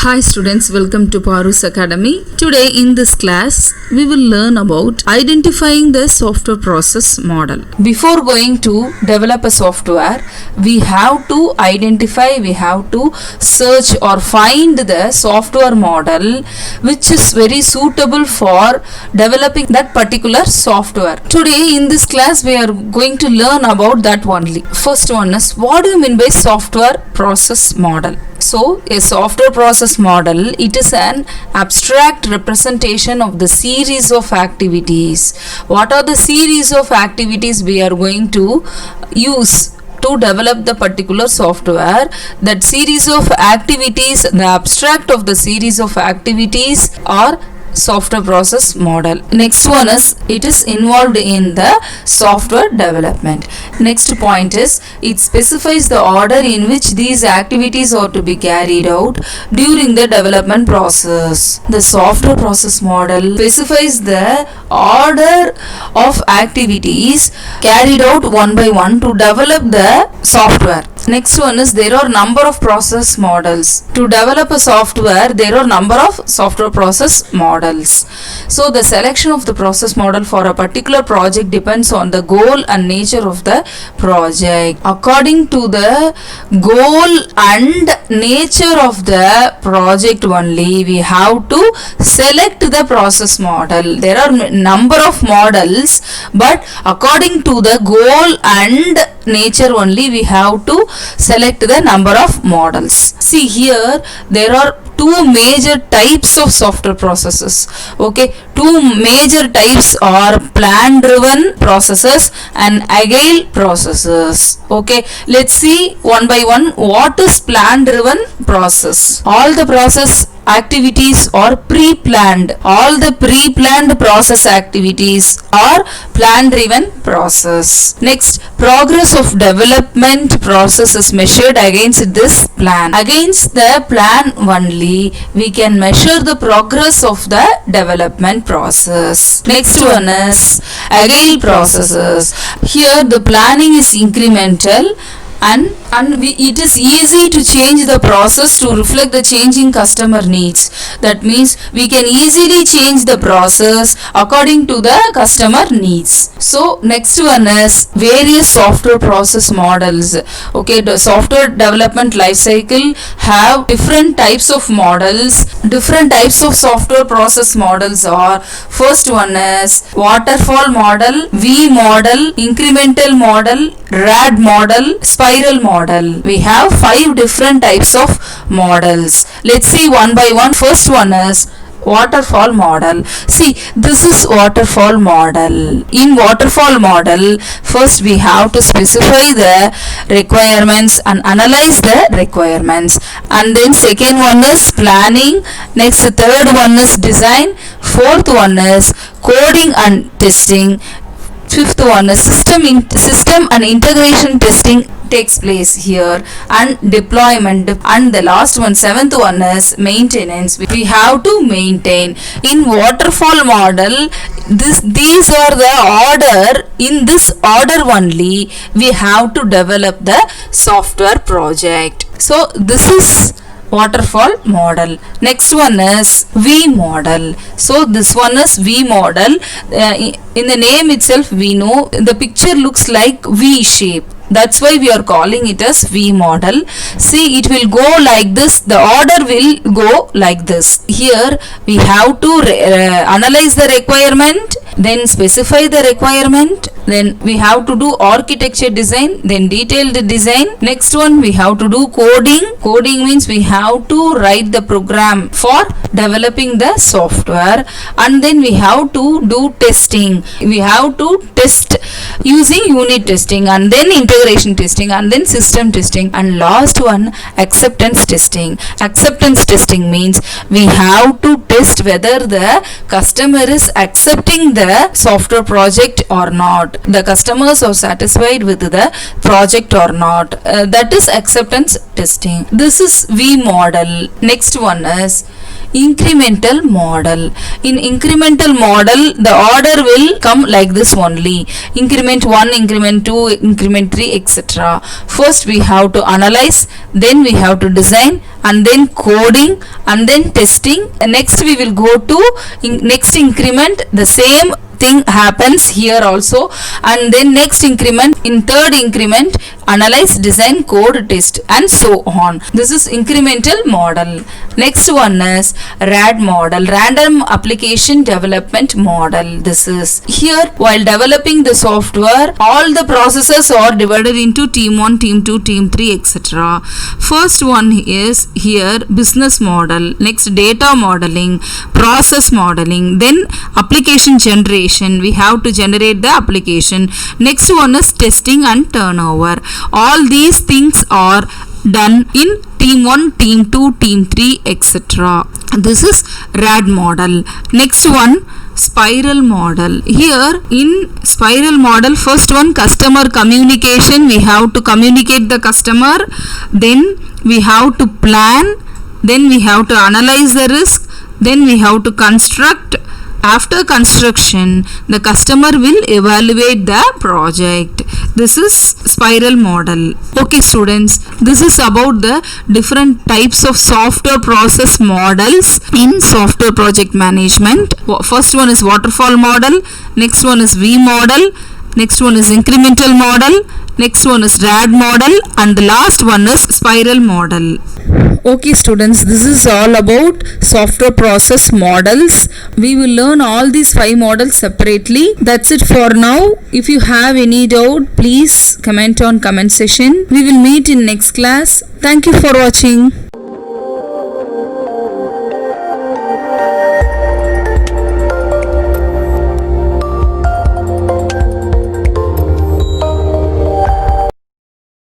Hi students, welcome to Parus Academy. Today in this class, we will learn about identifying the software process model. Before going to develop a software, we have to identify, we have to search or find the software model which is very suitable for developing that particular software. Today in this class, we are going to learn about that only. First one is, what do you mean by software process model? So, a software process model, it is an abstract representation of the series of activities. What are the series of activities we are going to use to develop the particular software? That series of activities, the abstract of the series of activities are software process model. Next one is, it is involved in the software development. Next point is, it specifies the order in which these activities are to be carried out during the development process. The software process model specifies the order of activities carried out one by one to develop the software. Next one is, there are number of process models. To develop a software, there are number of software process models. So the selection of the process model for a particular project depends on the goal and nature of the project. According to the goal and nature of the project only, we have to select the process model. There are number of models, but according to the goal and nature only, we have to select the number of models. See here, there are two major types of software processes. Okay, two major types are plan driven processes and agile processes. Okay, let's see one by one. What is plan driven process? All the process activities are pre-planned. All the pre-planned process activities are plan-driven process. Next, progress of development process is measured against this plan. Against the plan only, we can measure the progress of the development process. Next one is agile processes. Here the planning is incremental and it is easy to change the process to reflect the changing customer needs. That means we can easily change the process according to the customer needs. So next one is various software process models. Okay, the software development life cycle have different types of models. Different types of software process models are, first one is waterfall model, V model, incremental model, RAD model, spiral model. We have 5 different types of models. Let's see one by one. First one is waterfall model. See, this is waterfall model. In waterfall model, first we have to specify the requirements and analyze the requirements, and then second one is planning. Next, third one is design. Fourth one is coding and testing. Fifth one is system and integration testing takes place here, and deployment. And the last one, seventh one is maintenance. We have to maintain. In waterfall model, these are the order. In this order only, we have to develop the software project. So this is waterfall model. Next one is V model. So this one is V model. In the name itself, we know the picture looks like V shape. That's why we are calling it as V model. See, it will go like this. The order will go like this. Here we have to analyze the requirement, then specify the requirement, then we have to do architecture design, then detailed design. Next one, we have to do coding. Coding means we have to write the program for developing the software, and then we have to do testing. We have to test using unit testing, and then integration testing, and then system testing, and last one, acceptance testing. Acceptance testing means we have to test whether the customer is accepting the software project or not. The customers are satisfied with the project or not. That is acceptance testing. This is V model. Next one is incremental model. In incremental model, the order will come like this only: increment 1, increment 2, increment 3, etc. First we have to analyze, then we have to design, and then coding, and then testing. Next we will go to next increment. The same thing happens here also, and then next increment, in third increment, analyze, design, code, test, and so on. This is incremental model. Next one is RAD model, random application development model. This is here, while developing the software, all the processes are divided into team 1, team 2, team 3, etc. First one is here business model, next data modeling, process modeling, then application generation. We have to generate the application. Next one is testing and turnover. All these things are done in team 1, team 2, team 3, etc. This is RAD model. Next one, spiral model. Here in spiral model, first one, customer communication. We have to communicate the customer, then we have to plan, then we have to analyze the risk, then we have to construct. After construction, the customer will evaluate the project. This is spiral model. Okay students, this is about the different types of software process models in software project management. First one is waterfall model, next one is V model, next one is incremental model, next one is RAD model, and the last one is spiral model. Okay students, this is all about software process models. We will learn all these 5 models separately. That's it for now. If you have any doubt, please comment on comment section. We will meet in next class. Thank you for watching.